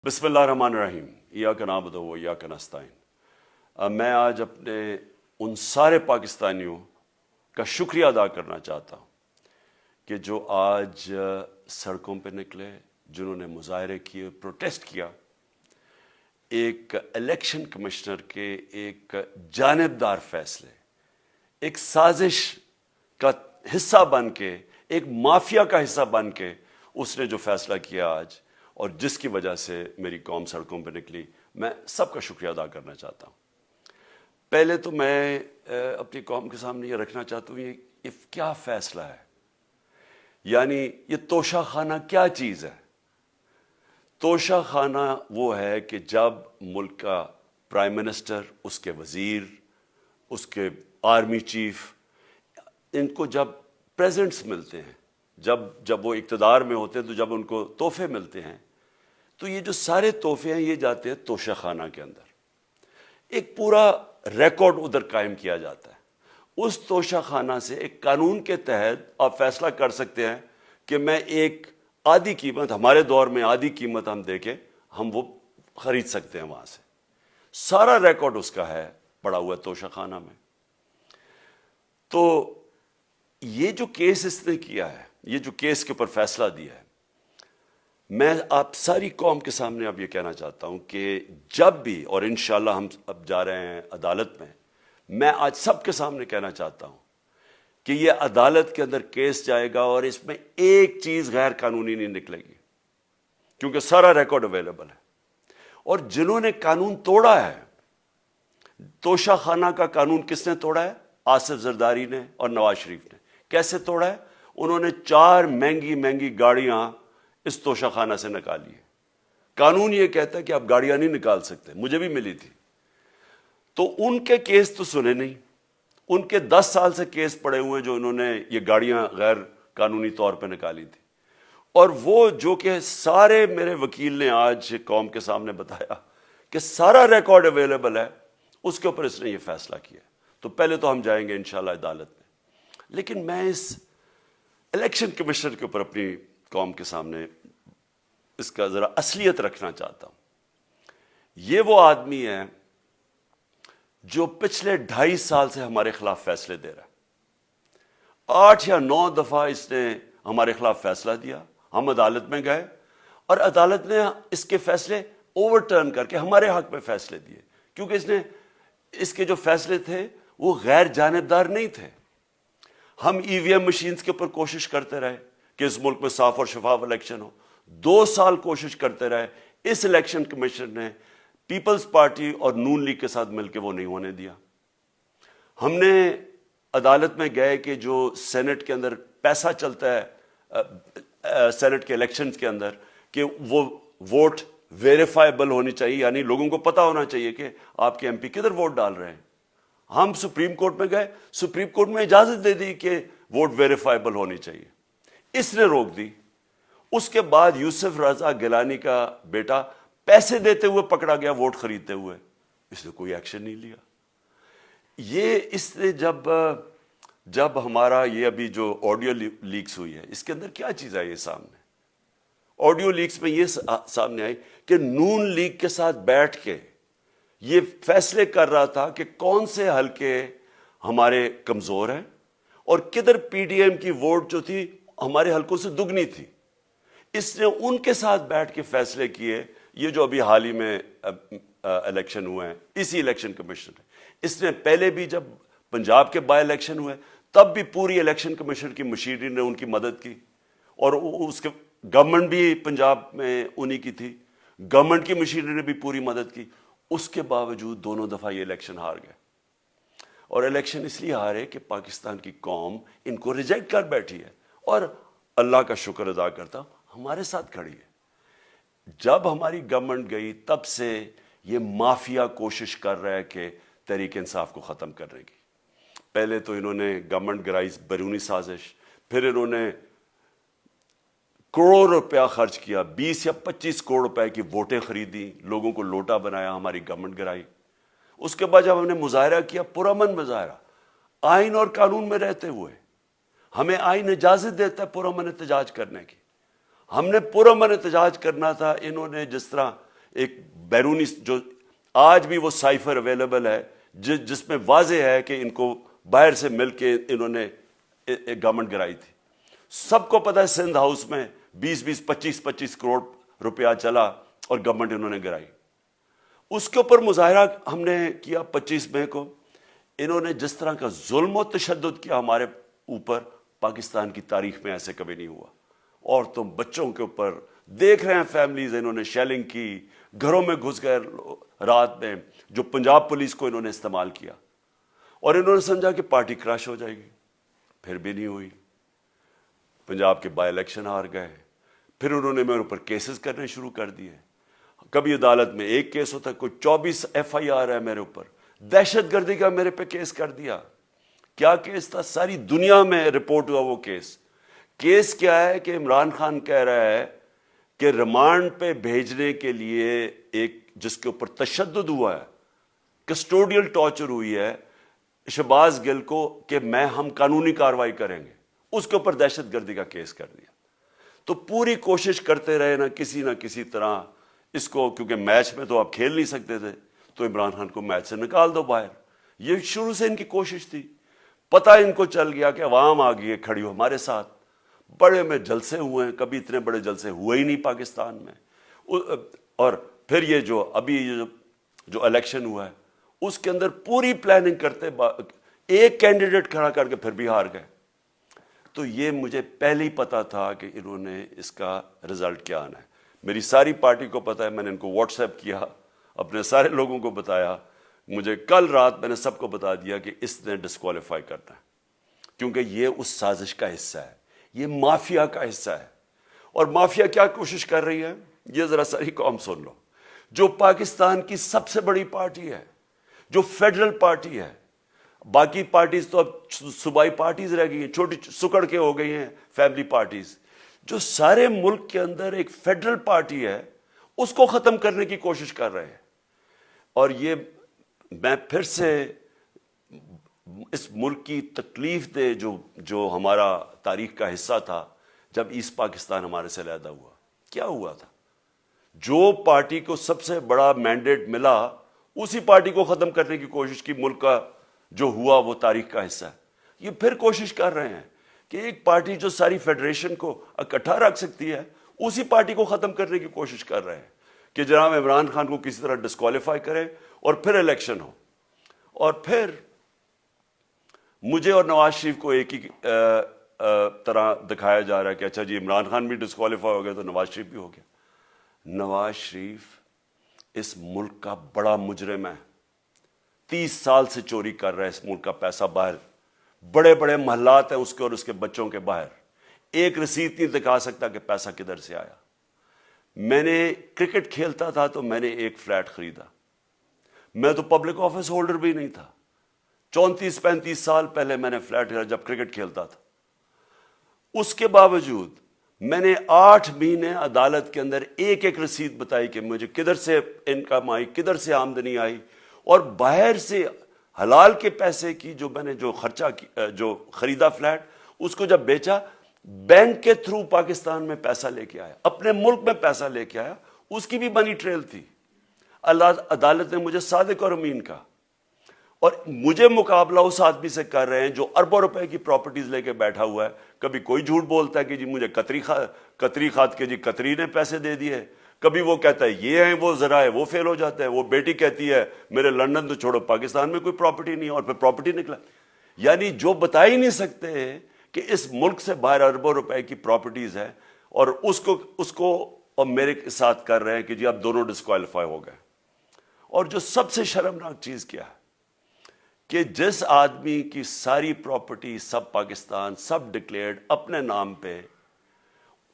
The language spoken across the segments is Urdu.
بسم اللہ الرحمن الرحیم ایاک نعبد و ایاک نستعین۔ میں آج اپنے ان سارے پاکستانیوں کا شکریہ ادا کرنا چاہتا ہوں کہ جو آج سڑکوں پہ نکلے، جنہوں نے مظاہرے کیے، پروٹیسٹ کیا، ایک الیکشن کمشنر کے ایک جانبدار فیصلے، ایک سازش کا حصہ بن کے، ایک مافیا کا حصہ بن کے اس نے جو فیصلہ کیا آج، اور جس کی وجہ سے میری قوم سڑکوں پہ نکلی، میں سب کا شکریہ ادا کرنا چاہتا ہوں۔ پہلے تو میں اپنی قوم کے سامنے یہ رکھنا چاہتا ہوں، یہ کیا فیصلہ ہے، یعنی یہ توشہ خانہ کیا چیز ہے؟ توشہ خانہ وہ ہے کہ جب ملک کا پرائم منسٹر، اس کے وزیر، اس کے آرمی چیف، ان کو جب پریزنٹس ملتے ہیں، جب وہ اقتدار میں ہوتے ہیں، تو جب ان کو تحفے ملتے ہیں، تو یہ جو سارے تحفے ہیں یہ جاتے ہیں توشہ خانہ کے اندر۔ ایک پورا ریکارڈ ادھر قائم کیا جاتا ہے۔ اس توشہ خانہ سے ایک قانون کے تحت آپ فیصلہ کر سکتے ہیں کہ میں ایک آدھی قیمت، ہمارے دور میں آدھی قیمت ہم دے کے ہم وہ خرید سکتے ہیں وہاں سے۔ سارا ریکارڈ اس کا ہے پڑا ہوا ہے توشہ خانہ میں۔ تو یہ جو کیس اس نے کیا ہے، یہ جو کیس کے اوپر فیصلہ دیا ہے، میں آپ ساری قوم کے سامنے اب یہ کہنا چاہتا ہوں کہ جب بھی، اور انشاءاللہ ہم اب جا رہے ہیں عدالت میں آج سب کے سامنے کہنا چاہتا ہوں کہ یہ عدالت کے اندر کیس جائے گا اور اس میں ایک چیز غیر قانونی نہیں نکلے گی، کیونکہ سارا ریکارڈ اویلیبل ہے۔ اور جنہوں نے قانون توڑا ہے، توشہ خانہ کا قانون کس نے توڑا ہے؟ آصف زرداری نے اور نواز شریف نے۔ کیسے توڑا ہے؟ انہوں نے 4 مہنگی گاڑیاں اس توشہ خانہ سے نکالی ہے۔ قانون یہ کہتا ہے کہ آپ گاڑیاں نہیں نکال سکتے، مجھے بھی ملی تھی۔ تو ان کے کیس تو سنے نہیں، ان کے 10 سال سے کیس پڑے ہوئے جو انہوں نے یہ گاڑیاں غیر قانونی طور پہ نکالی تھی۔ اور وہ جو کہ سارے میرے وکیل نے آج قوم کے سامنے بتایا کہ سارا ریکارڈ اویلیبل ہے، اس کے اوپر اس نے یہ فیصلہ کیا۔ تو پہلے تو ہم جائیں گے انشاءاللہ عدالت میں، لیکن میں اس الیکشن کمیشنر کے اوپر اپنی قوم کے سامنے اس کا ذرا اصلیت رکھنا چاہتا ہوں۔ یہ وہ آدمی ہے جو پچھلے 2.5 سال سے ہمارے خلاف فیصلے دے رہا ہے۔ 8 یا 9 دفعہ اس نے ہمارے خلاف فیصلہ دیا، ہم عدالت میں گئے اور عدالت نے اس کے فیصلے اوور ٹرن کر کے ہمارے حق میں فیصلے دیے، کیونکہ اس کے جو فیصلے تھے وہ غیر جانبدار نہیں تھے۔ ہم ای وی ایم مشینز کے اوپر کوشش کرتے رہے کہ اس ملک میں صاف اور شفاف الیکشن ہو، 2 سال کوشش کرتے رہے۔ اس الیکشن کمیشن نے پیپلز پارٹی اور نون لیگ کے ساتھ مل کے وہ نہیں ہونے دیا۔ ہم نے عدالت میں گئے کہ جو سینٹ کے اندر پیسہ چلتا ہے، سینٹ کے الیکشنز کے اندر، کہ وہ ووٹ ویریفائبل ہونی چاہیے، یعنی لوگوں کو پتہ ہونا چاہیے کہ آپ کے ایم پی کدھر ووٹ ڈال رہے ہیں۔ ہم سپریم کورٹ میں گئے، سپریم کورٹ میں اجازت دے دی کہ ووٹ ویریفائبل ہونی چاہیے، اس نے روک دی۔ اس کے بعد یوسف رضا گیلانی کا بیٹا پیسے دیتے ہوئے پکڑا گیا ووٹ خریدتے ہوئے، اس نے کوئی ایکشن نہیں لیا۔ یہ اس نے جب ہمارا یہ ابھی جو آڈیو لیکس ہوئی ہے، اس کے اندر کیا چیز آئی ہے سامنے؟ آڈیو لیکس میں یہ سامنے آئی کہ نون لیگ کے ساتھ بیٹھ کے یہ فیصلے کر رہا تھا کہ کون سے حلقے ہمارے کمزور ہیں اور کدھر پی ڈی ایم کی ووٹ جو تھی ہمارے حلقوں سے دگنی تھی۔ اس نے ان کے ساتھ بیٹھ کے فیصلے کیے۔ یہ جو ابھی حال ہی میں الیکشن ہوئے ہیں، اسی الیکشن کمیشن نے، اس نے پہلے بھی جب پنجاب کے بائی الیکشن ہوئے تب بھی پوری الیکشن کمیشن کی مشینری نے ان کی مدد کی، اور اس کے گورنمنٹ بھی پنجاب میں انہی کی تھی، گورنمنٹ کی مشینری نے بھی پوری مدد کی۔ اس کے باوجود دونوں دفعہ یہ الیکشن ہار گئے، اور الیکشن اس لیے ہارے کہ پاکستان کی قوم ان کو ریجیکٹ کر بیٹھی ہے، اور اللہ کا شکر ادا کرتا ہوں ہمارے ساتھ کھڑی ہے۔ جب ہماری گورنمنٹ گئی تب سے یہ مافیا کوشش کر رہا ہے کہ تحریک انصاف کو ختم کرنے کی۔ پہلے تو انہوں نے گورنمنٹ گرائی بیرونی سازش، پھر انہوں نے کروڑ روپیہ خرچ کیا، 20 یا 25 کروڑ روپے کی ووٹیں خریدی، لوگوں کو لوٹا بنایا، ہماری گورنمنٹ گرائی۔ اس کے بعد جب ہم نے مظاہرہ کیا، پرامن مظاہرہ، آئین اور قانون میں رہتے ہوئے، ہمیں آئین اجازت دیتا ہے پرامن احتجاج کرنے کی، ہم نے پرامن احتجاج کرنا تھا۔ انہوں نے جس طرح ایک بیرونی جو آج بھی وہ سائفر اویلیبل ہے جس میں واضح ہے کہ ان کو باہر سے مل کے انہوں نے ایک گورنمنٹ گرائی تھی. سب کو پتہ ہے سندھ ہاؤس میں 20-25 کروڑ روپیہ چلا اور گورنمنٹ انہوں نے گرائی. اس کے اوپر مظاہرہ ہم نے کیا 25 مئی کو. انہوں نے جس طرح کا ظلم و تشدد کیا ہمارے اوپر پاکستان کی تاریخ میں ایسے کبھی نہیں ہوا. عورتوں بچوں کے اوپر دیکھ رہے ہیں فیملیز, انہوں نے شیلنگ کی, گھروں میں گھس گئے رات میں, جو پنجاب پولیس کو انہوں نے استعمال کیا, اور انہوں نے سمجھا کہ پارٹی کراش ہو جائے گی. پھر بھی نہیں ہوئی. پنجاب کے بائی الیکشن ہار گئے. پھر انہوں نے میرے اوپر کیسز کرنے شروع کر دیے. کبھی عدالت میں ایک کیس ہوتا ہے, کوئی 24 FIR ہے میرے اوپر. دہشت گردی کا میرے پہ کیس کر دیا. کیا کیس تھا؟ ساری دنیا میں رپورٹ ہوا وہ کیس. کیس کیا ہے کہ عمران خان کہہ رہا ہے کہ ریمانڈ پہ بھیجنے کے لیے ایک جس کے اوپر تشدد ہوا ہے, کسٹوڈیل ٹارچر ہوئی ہے شہباز گل کو, کہ ہم قانونی کارروائی کریں گے. اس کے اوپر دہشت گردی کا کیس کر دیا. تو پوری کوشش کرتے رہے نہ کسی طرح اس کو, کیونکہ میچ میں تو آپ کھیل نہیں سکتے تھے, تو عمران خان کو میچ سے نکال دو باہر. یہ شروع سے ان کی کوشش تھی. پتہ ان کو چل گیا کہ عوام آ گئی ہے کھڑی ہو ہمارے ساتھ. بڑے میں جلسے ہوئے ہیں, کبھی اتنے بڑے جلسے ہوئے ہی نہیں پاکستان میں. اور پھر یہ جو ابھی جو الیکشن ہوا ہے اس کے اندر پوری پلاننگ کرتے, ایک کینڈیڈیٹ کھڑا کر کے پھر بھی ہار گئے. تو یہ مجھے پہلے ہی پتا تھا کہ انہوں نے اس کا رزلٹ کیا آنا ہے. میری ساری پارٹی کو پتا ہے, میں نے ان کو واٹس ایپ کیا, اپنے سارے لوگوں کو بتایا. مجھے کل رات میں نے سب کو بتا دیا کہ اس نے ڈسکوالیفائی کرنا ہے, کیونکہ یہ اس سازش کا حصہ ہے, یہ مافیا کا حصہ ہے. اور مافیا کیا کوشش کر رہی ہے یہ ذرا ساری قوم سن لو. جو پاکستان کی سب سے بڑی پارٹی ہے, جو فیڈرل پارٹی ہے, باقی پارٹیز تو اب صوبائی پارٹیز رہ گئی ہیں, چھوٹی سکڑ کے ہو گئی ہیں فیملی پارٹیز. جو سارے ملک کے اندر ایک فیڈرل پارٹی ہے اس کو ختم کرنے کی کوشش کر رہے ہیں. اور یہ میں پھر سے اس ملک کی تکلیف دے جو ہمارا تاریخ کا حصہ تھا, جب ایسٹ پاکستان ہمارے سے علیحدہ ہوا, کیا ہوا تھا؟ جو پارٹی کو سب سے بڑا مینڈیٹ ملا اسی پارٹی کو ختم کرنے کی کوشش کی. ملک کا جو ہوا وہ تاریخ کا حصہ ہے. یہ پھر کوشش کر رہے ہیں کہ ایک پارٹی جو ساری فیڈریشن کو اکٹھا رکھ سکتی ہے اسی پارٹی کو ختم کرنے کی کوشش کر رہے ہیں کہ جناب عمران خان کو کسی طرح ڈسکوالیفائی کریں اور پھر الیکشن ہو. اور پھر مجھے اور نواز شریف کو ایک ہی طرح دکھایا جا رہا ہے کہ اچھا جی عمران خان بھی ڈسکوالیفائی ہو گیا تو نواز شریف بھی ہو گیا. نواز شریف اس ملک کا بڑا مجرم ہے. 30 سال سے چوری کر رہا ہے اس ملک کا پیسہ باہر. بڑے بڑے محلات ہیں اس کے اور اس کے بچوں کے باہر. ایک رسید نہیں دکھا سکتا کہ پیسہ کدھر سے آیا. میں نے کرکٹ کھیلتا تھا تو میں نے ایک فلیٹ خریدا. میں تو پبلک آفس ہولڈر بھی نہیں تھا. 34-35 سال پہلے میں نے فلیٹ خریدا جب کرکٹ کھیلتا تھا. اس کے باوجود میں نے 8 مہینے عدالت کے اندر ایک ایک رسید بتائی کہ مجھے کدھر سے انکم آئی, کدھر سے آمدنی آئی, اور باہر سے حلال کے پیسے کی جو میں نے جو خرچہ جو خریدا فلیٹ, اس کو جب بیچا بینک کے تھرو پاکستان میں پیسہ لے کے آیا, اپنے ملک میں پیسہ لے کے آیا. اس کی بھی منی ٹریل تھی. عدالت نے مجھے صادق اور امین کا, اور مجھے مقابلہ اس آدمی سے کر رہے ہیں جو اربوں روپے کی پراپرٹیز لے کے بیٹھا ہوا ہے. کبھی کوئی جھوٹ بولتا ہے کہ جی مجھے قطری کھاد کے جی قطری نے پیسے دے دیے, کبھی وہ کہتا ہے یہ ہیں وہ ذرائع, وہ فیل ہو جاتا ہے. وہ بیٹی کہتی ہے میرے لندن تو چھوڑو پاکستان میں کوئی پراپرٹی نہیں ہے, اور پھر پراپرٹی نکلا. یعنی جو بتا ہی نہیں سکتے کہ اس ملک سے باہر اربوں روپے کی پراپرٹیز ہے, اور اس کو اور میرے ساتھ کر رہے ہیں کہ جی آپ دونوں ڈسکوالیفائی ہو گئے. اور جو سب سے شرمناک چیز کیا ہے کہ جس آدمی کی ساری پراپرٹی سب پاکستان سب ڈکلیئرڈ اپنے نام پہ,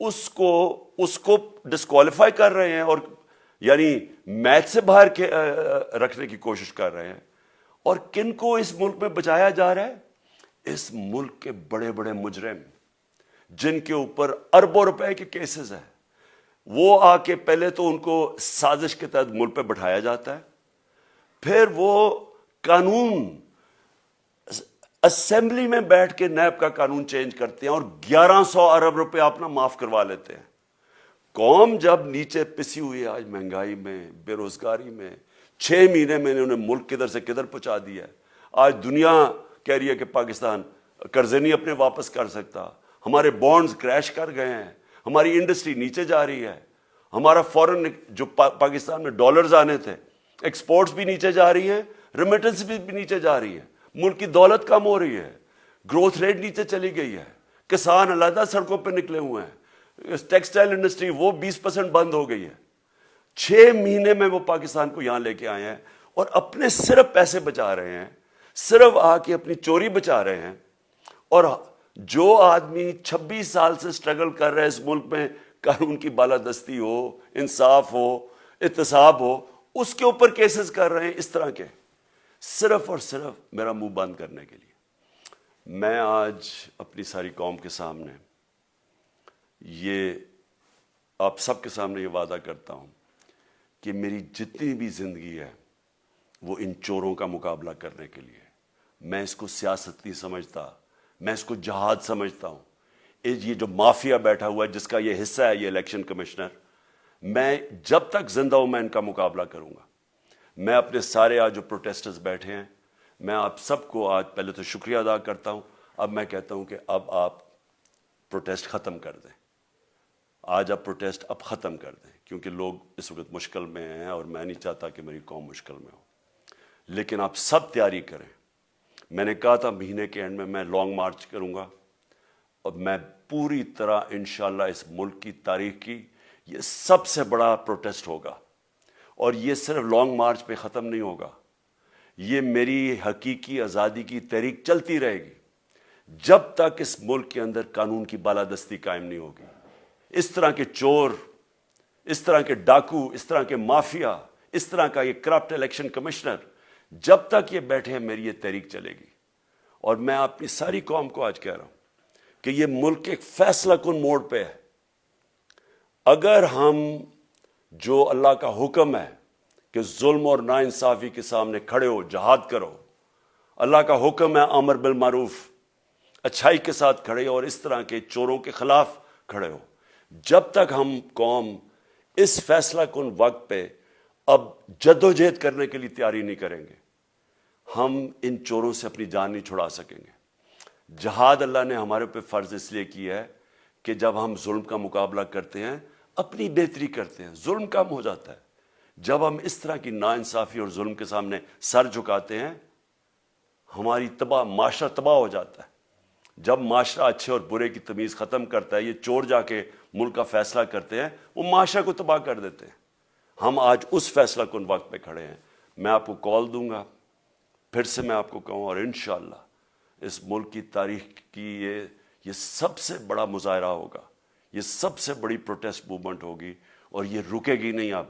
اس کو ڈسکوالیفائی کر رہے ہیں, اور یعنی میچ سے باہر رکھنے کی کوشش کر رہے ہیں. اور کن کو اس ملک میں بچایا جا رہا ہے؟ اس ملک کے بڑے بڑے مجرم جن کے اوپر اربوں روپے کے کیسز ہیں, وہ آ کے پہلے تو ان کو سازش کے تحت ملک پہ بٹھایا جاتا ہے, پھر وہ قانون اسمبلی میں بیٹھ کے نیب کا قانون چینج کرتے ہیں اور 1100 ارب روپے اپنا معاف کروا لیتے ہیں. قوم جب نیچے پسی ہوئی ہے آج مہنگائی میں، بے روزگاری میں، 6 مہینے میں انہوں نے ملک کدھر سے کدھر پہنچا دیا ہے. آج دنیا کہہ رہی ہے کہ پاکستان قرضے نہیں اپنے واپس کر سکتا، ہمارے بانڈز کریش کر گئے ہیں، ہماری انڈسٹری نیچے جا رہی ہے، ہمارا فورن جو پاکستان میں ڈالرز آنے تھے ایکسپورٹس بھی نیچے جا رہی ہیں، ریمیٹنس بھی نیچے جا رہی ہے، ملک کی دولت کم ہو رہی ہے، گروتھ ریٹ نیچے چلی گئی ہے، کسان علیحدہ سڑکوں پہ نکلے ہوئے ہیں، ٹیکسٹائل انڈسٹری وہ 20% بند ہو گئی ہے. 6 مہینے میں وہ پاکستان کو یہاں لے کے آئے ہیں اور اپنے صرف پیسے بچا رہے ہیں، صرف آ کے اپنی چوری بچا رہے ہیں. اور جو آدمی 26 سال سے سٹرگل کر رہے ہیں اس ملک میں، قانون کی بالادستی ہو، انصاف ہو، احتساب ہو، اس کے اوپر کیسز کر رہے ہیں اس طرح کے، صرف اور صرف میرا منہ بند کرنے کے لیے. میں آج اپنی ساری قوم کے سامنے یہ آپ سب کے سامنے یہ وعدہ کرتا ہوں کہ میری جتنی بھی زندگی ہے وہ ان چوروں کا مقابلہ کرنے کے لیے. میں اس کو سیاست نہیں سمجھتا، میں اس کو جہاد سمجھتا ہوں. یہ جو مافیا بیٹھا ہوا ہے جس کا یہ حصہ ہے یہ الیکشن کمشنر، میں جب تک زندہ ہوں میں ان کا مقابلہ کروں گا. میں اپنے سارے آج جو پروٹیسٹرز بیٹھے ہیں، میں آپ سب کو آج پہلے تو شکریہ ادا کرتا ہوں. اب میں کہتا ہوں کہ اب آپ پروٹیسٹ ختم کر دیں. آج آپ پروٹیسٹ اب ختم کر دیں کیونکہ لوگ اس وقت مشکل میں ہیں اور میں نہیں چاہتا کہ میری قوم مشکل میں ہو. لیکن آپ سب تیاری کریں. میں نے کہا تھا مہینے کے اینڈ میں لانگ مارچ کروں گا اور میں پوری طرح انشاءاللہ اس ملک کی تاریخ کی یہ سب سے بڑا پروٹیسٹ ہوگا. اور یہ صرف لانگ مارچ پہ ختم نہیں ہوگا، یہ میری حقیقی آزادی کی تحریک چلتی رہے گی جب تک اس ملک کے اندر قانون کی بالادستی قائم نہیں ہوگی. اس طرح کے چور، اس طرح کے ڈاکو، اس طرح کے مافیا، اس طرح کا یہ کرپٹ الیکشن کمشنر جب تک یہ بیٹھے ہیں میری یہ تحریک چلے گی. اور میں اپنی ساری قوم کو آج کہہ رہا ہوں کہ یہ ملک ایک فیصلہ کن موڑ پہ ہے. اگر ہم جو اللہ کا حکم ہے کہ ظلم اور ناانصافی کے سامنے کھڑے ہو، جہاد کرو، اللہ کا حکم ہے امر بالمعروف، اچھائی کے ساتھ کھڑے ہو اور اس طرح کے چوروں کے خلاف کھڑے ہو، جب تک ہم قوم اس فیصلہ کن وقت پہ اب جدوجہد کرنے کے لیے تیاری نہیں کریں گے، ہم ان چوروں سے اپنی جان نہیں چھڑا سکیں گے. جہاد اللہ نے ہمارے پہ فرض اس لیے کیا ہے کہ جب ہم ظلم کا مقابلہ کرتے ہیں اپنی بہتری کرتے ہیں، ظلم کم ہو جاتا ہے. جب ہم اس طرح کی ناانصافی اور ظلم کے سامنے سر جھکاتے ہیں ہماری معاشرہ تباہ ہو جاتا ہے. جب معاشرہ اچھے اور برے کی تمیز ختم کرتا ہے، یہ چور جا کے ملک کا فیصلہ کرتے ہیں، وہ معاشرہ کو تباہ کر دیتے ہیں. ہم آج اس فیصلہ کن وقت پہ کھڑے ہیں. میں آپ کو کال دوں گا، پھر سے میں آپ کو کہوں، اور انشاءاللہ اس ملک کی تاریخ کی یہ سب سے بڑا مظاہرہ ہوگا، یہ سب سے بڑی پروٹیسٹ موومنٹ ہوگی اور یہ رکے گی نہیں. اب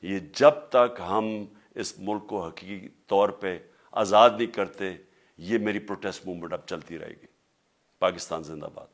یہ جب تک ہم اس ملک کو حقیقی طور پہ آزاد نہیں کرتے، یہ میری پروٹیسٹ موومنٹ اب چلتی رہے گی. پاکستان زندہ باد.